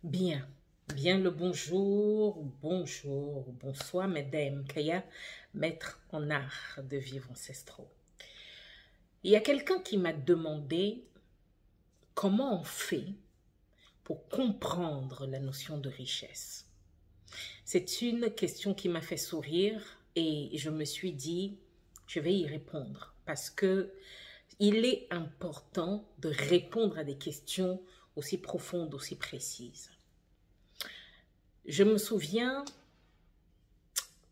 Bien, bien le bonjour, bonjour, bonsoir, mesdames, Kaya, maître en art de vivre ancestraux. Il y a quelqu'un qui m'a demandé comment on fait pour comprendre la notion de richesse. C'est une question qui m'a fait sourire et je me suis dit, je vais y répondre parce que il est important de répondre à des questions aussi profondes, aussi précises. Je me souviens,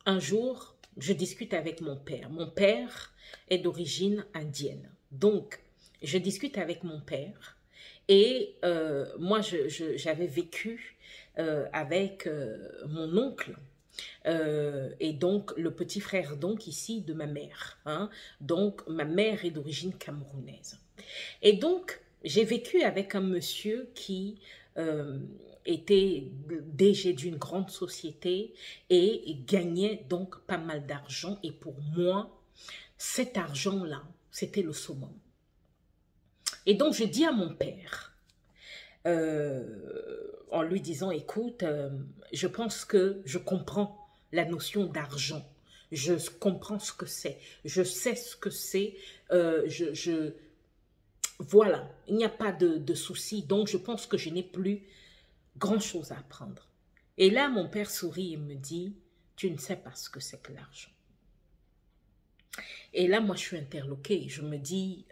un jour, je discute avec mon père. Mon père est d'origine indienne. Donc, je discute avec mon père et moi, j'avais vécu avec mon oncle et donc le petit frère donc ici de ma mère. Hein. Donc, ma mère est d'origine camerounaise. Et donc, j'ai vécu avec un monsieur qui était DG d'une grande société et gagnait donc pas mal d'argent. Et pour moi, cet argent-là, c'était le summum. Et donc, je dis à mon père, en lui disant, écoute, je pense que je comprends la notion d'argent. Je comprends ce que c'est. Je sais ce que c'est. Voilà, il n'y a pas de souci. Donc, je pense que je n'ai plus grand-chose à apprendre. Et là, mon père sourit et me dit, tu ne sais pas ce que c'est que l'argent. Et là, moi, je suis interloquée. Je me dis,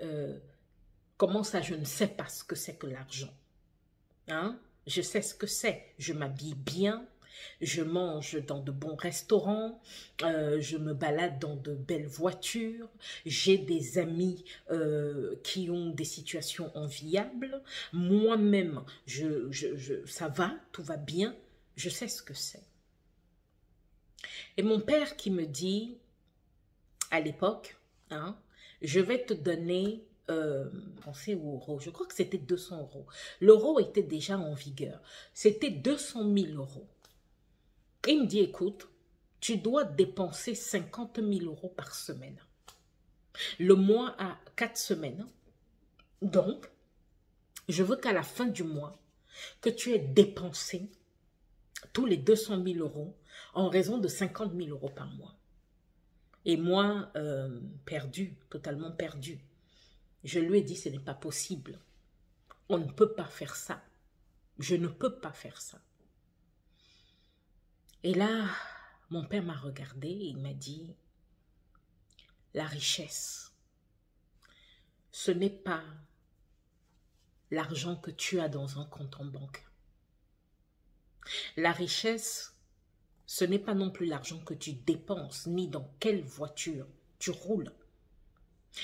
comment ça, je ne sais pas ce que c'est que l'argent? Hein? Je sais ce que c'est. Je m'habille bien, je mange dans de bons restaurants, je me balade dans de belles voitures, j'ai des amis qui ont des situations enviables. Moi-même, ça va, tout va bien, je sais ce que c'est. Et mon père qui me dit, à l'époque, hein, je vais te donner, pensez au euro, je crois que c'était 200 euros. L'euro était déjà en vigueur. C'était 200 000 euros. Il me dit, écoute, tu dois dépenser 50 000 euros par semaine. Le mois a 4 semaines. Donc, je veux qu'à la fin du mois, que tu aies dépensé tous les 200 000 euros en raison de 50 000 euros par mois. Et moi, perdu, totalement perdu. Je lui ai dit, ce n'est pas possible. On ne peut pas faire ça. Je ne peux pas faire ça. Et là, mon père m'a regardé et il m'a dit, la richesse, ce n'est pas l'argent que tu as dans un compte en banque. La richesse, ce n'est pas non plus l'argent que tu dépenses, ni dans quelle voiture tu roules,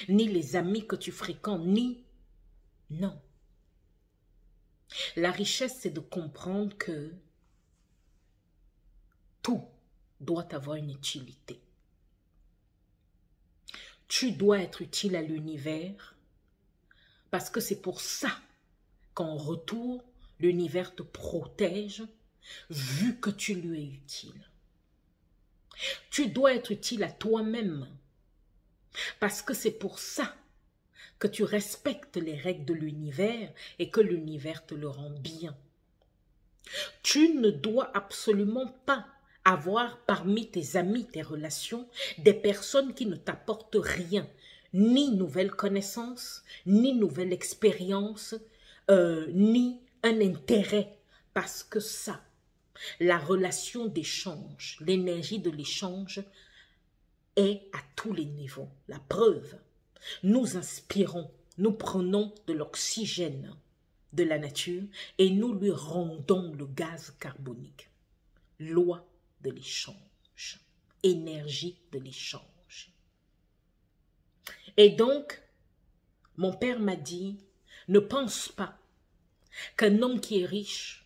ni les amis que tu fréquentes, ni... Non. La richesse, c'est de comprendre que tout doit avoir une utilité. Tu dois être utile à l'univers parce que c'est pour ça qu'en retour, l'univers te protège vu que tu lui es utile. Tu dois être utile à toi-même parce que c'est pour ça que tu respectes les règles de l'univers et que l'univers te le rend bien. Tu ne dois absolument pas avoir parmi tes amis, tes relations, des personnes qui ne t'apportent rien, ni nouvelles connaissances, ni nouvelle expérience, ni un intérêt, parce que ça, la relation d'échange, l'énergie de l'échange est à tous les niveaux. La preuve, nous inspirons, nous prenons de l'oxygène de la nature et nous lui rendons le gaz carbonique. Loi de l'échange, énergie de l'échange. Et donc, mon père m'a dit, ne pense pas qu'un homme qui est riche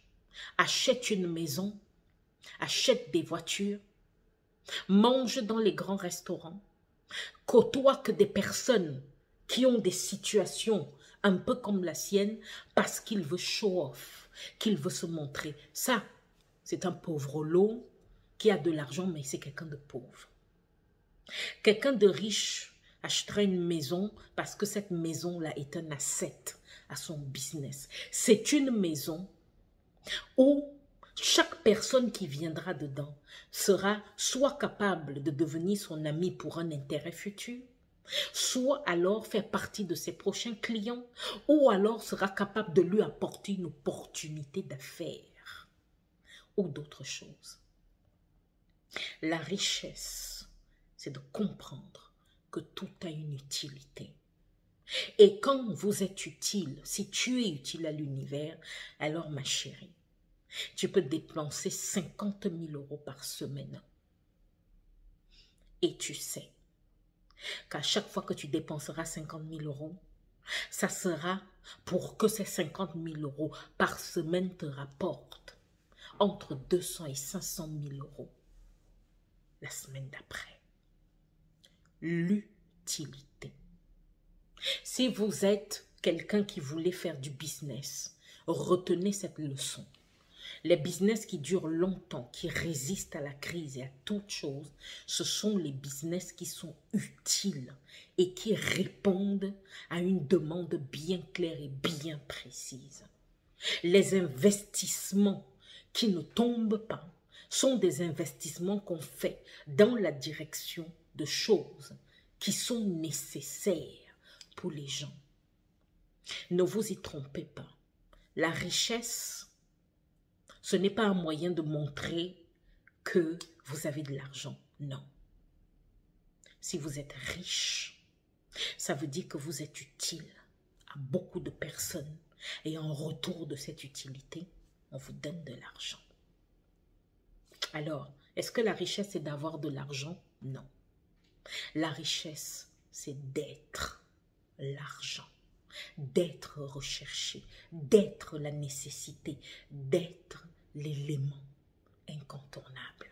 achète une maison, achète des voitures, mange dans les grands restaurants, côtoie que des personnes qui ont des situations un peu comme la sienne parce qu'il veut show off, qu'il veut se montrer. Ça, c'est un pauvre lot qui a de l'argent, mais c'est quelqu'un de pauvre. Quelqu'un de riche achètera une maison parce que cette maison-là est un asset à son business. C'est une maison où chaque personne qui viendra dedans sera soit capable de devenir son ami pour un intérêt futur, soit alors faire partie de ses prochains clients, ou alors sera capable de lui apporter une opportunité d'affaires ou d'autres choses. La richesse, c'est de comprendre que tout a une utilité. Et quand vous êtes utile, si tu es utile à l'univers, alors ma chérie, tu peux dépenser 50 000 € par semaine. Et tu sais qu'à chaque fois que tu dépenseras 50 000 €, ça sera pour que ces 50 000 € par semaine te rapportent entre 200 et 500 000 € la semaine d'après. L'utilité. Si vous êtes quelqu'un qui voulait faire du business, retenez cette leçon. Les business qui durent longtemps, qui résistent à la crise et à toute chose, ce sont les business qui sont utiles et qui répondent à une demande bien claire et bien précise. Les investissements qui ne tombent pas sont des investissements qu'on fait dans la direction de choses qui sont nécessaires pour les gens. Ne vous y trompez pas. La richesse, ce n'est pas un moyen de montrer que vous avez de l'argent. Non. Si vous êtes riche, ça veut dire que vous êtes utile à beaucoup de personnes. Et en retour de cette utilité, on vous donne de l'argent. Alors, est-ce que la richesse est d'avoir de l'argent? Non. La richesse, c'est d'être l'argent, d'être recherché, d'être la nécessité, d'être l'élément incontournable.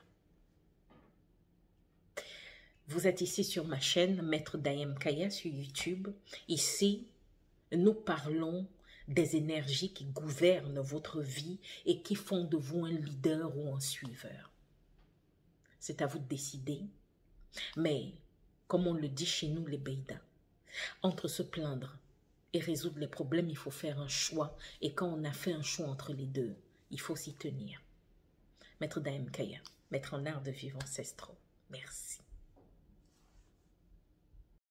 Vous êtes ici sur ma chaîne, Maître Dayem Kaya sur YouTube. Ici, nous parlons des énergies qui gouvernent votre vie et qui font de vous un leader ou un suiveur. C'est à vous de décider. Mais, comme on le dit chez nous les Beïdas, entre se plaindre et résoudre les problèmes, il faut faire un choix. Et quand on a fait un choix entre les deux, il faut s'y tenir. Maître Dayem Kaya, maître en art de vivre ancestraux. Merci.